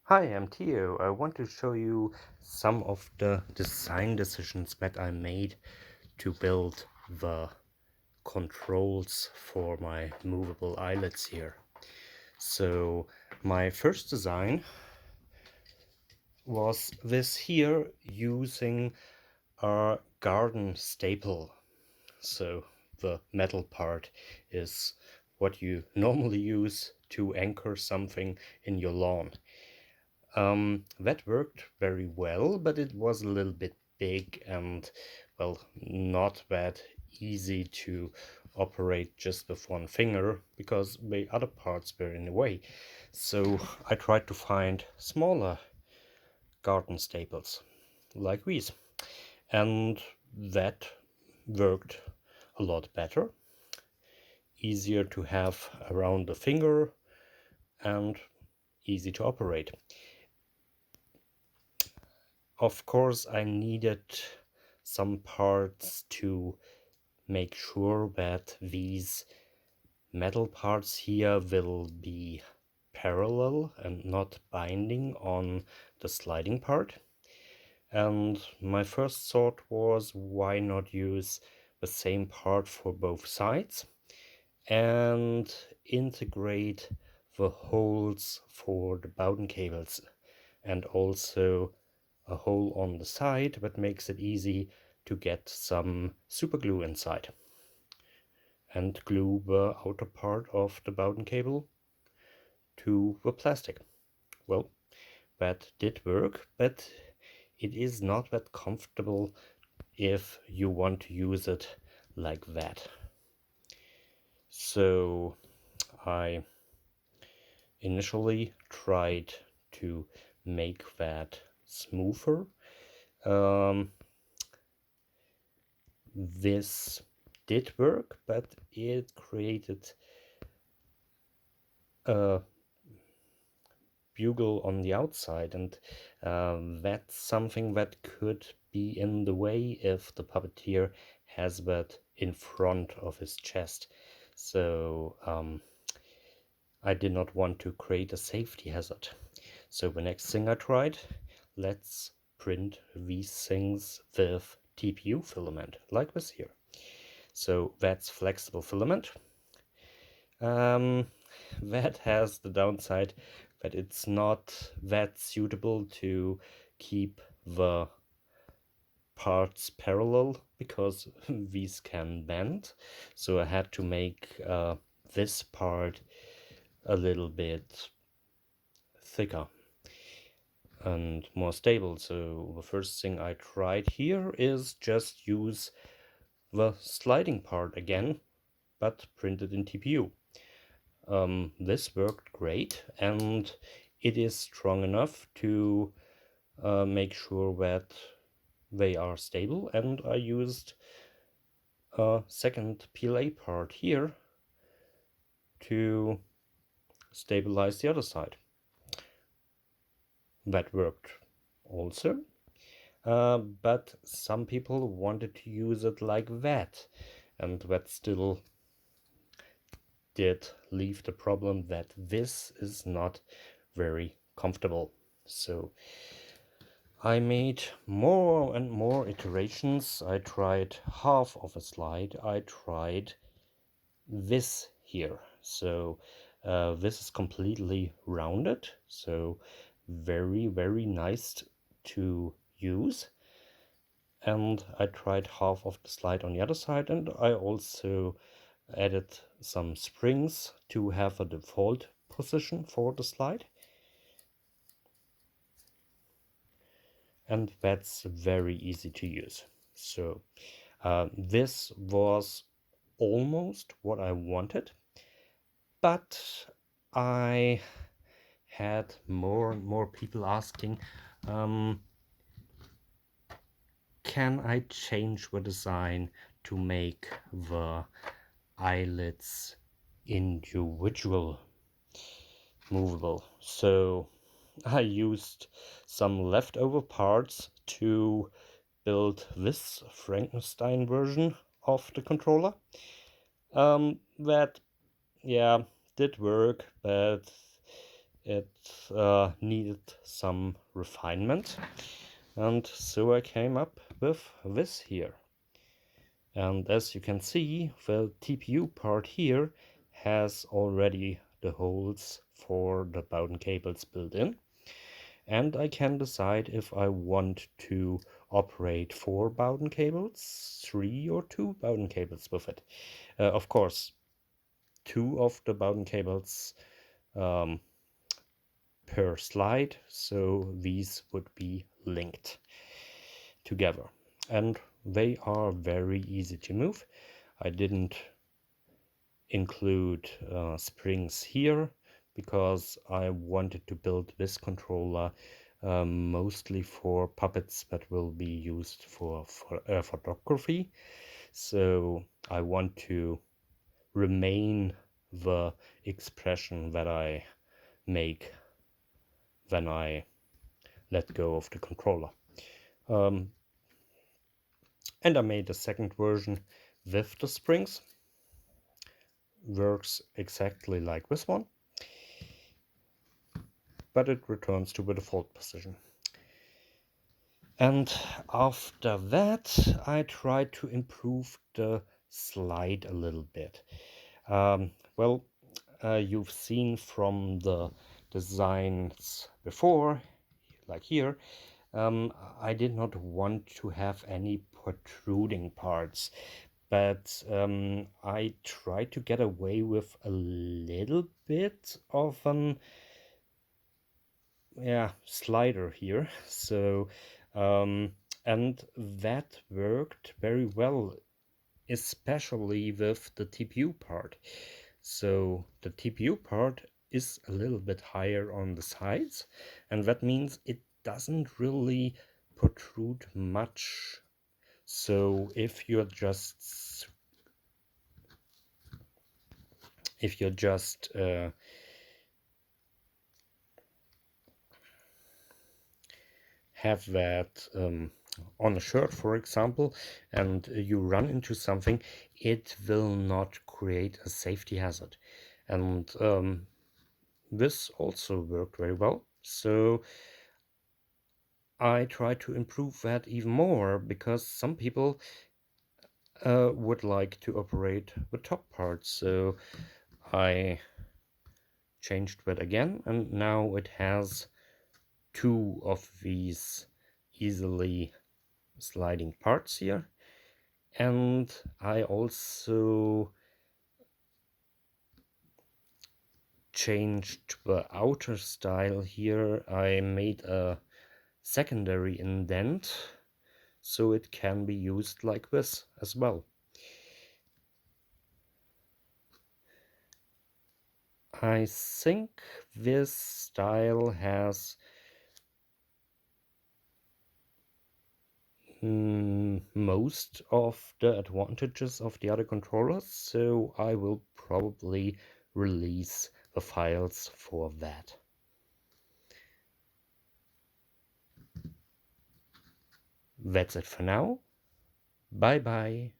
Hi, I'm Theo. I want to show you some of the design decisions that I made to build the controls for my movable eyelets here. So my first design was this here using a garden staple. So the metal part is what you normally use to anchor something in your lawn. That worked very well, but it was a little bit big and, well, not that easy to operate just with one finger because the other parts were in the way. So I tried to find smaller garden staples like these, and that worked a lot better, easier to have around the finger and easy to operate. Of course, I needed some parts to make sure that these metal parts here will be parallel and not binding on the sliding part. And my first thought was, why not use the same part for both sides and integrate the holes for the Bowden cables and also a hole on the side that makes it easy to get some super glue inside and glue the outer part of the Bowden cable to the plastic. Well, that did work, but it is not that comfortable if you want to use it like that. So I initially tried to make that smoother. This did work, but it created a bugle on the outside, and that's something that could be in the way if the puppeteer has that in front of his chest. So I did not want to create a safety hazard. So the next thing I tried, let's print these things with TPU filament, like this here. So that's flexible filament. That has the downside that it's not that suitable to keep the parts parallel because these can bend. So I had to make this part a little bit thicker and more stable. So the first thing I tried here is just use the sliding part again, but printed in TPU. This worked great, and it is strong enough to make sure that they are stable, and I used a second PLA part here to stabilize the other side. That worked also, but some people wanted to use it like that, and that still did leave the problem that this is not very comfortable. So I made more and more iterations. I tried half of a slide. I tried this here. So this is completely rounded. So very, very nice to use. And I tried half of the slide on the other side, and I also added some springs to have a default position for the slide. And that's very easy to use. So this was almost what I wanted, but I had more and more people asking, can I change the design to make the eyelids individual movable? So I used some leftover parts to build this Frankenstein version of the controller. That, yeah, did work, but it needed some refinement, and so I came up with this here. And as you can see, the TPU part here has already the holes for the Bowden cables built in, and I can decide if I want to operate 4 Bowden cables, 3 or 2 Bowden cables with it. Of course, 2 of the Bowden cables um, per slide, so these would be linked together, and they are very easy to move. I didn't include springs here because I wanted to build this controller mostly for puppets that will be used for photography. So I want to remain the expression that I make when I let go of the controller. Um, and I made a second version with the springs. Works exactly like this one, but it returns to the default position. And after that, I tried to improve the slide a little bit. Well, you've seen from the designs before, like here, I did not want to have any protruding parts, but I tried to get away with a little bit of an slider here. So and that worked very well, especially with the TPU part. So the TPU part is a little bit higher on the sides, and that means it doesn't really protrude much. So if you're just have that on a shirt, for example, and you run into something, it will not create a safety hazard. And this also worked very well. So I try to improve that even more, because some people would like to operate the top part. So I changed that again, and now it has 2 of these easily sliding parts here. And I also changed the outer style here. I made a secondary indent so it can be used like this as well. I think this style has most of the advantages of the other controllers, so I will probably release the files for that. That's it for now. Bye bye.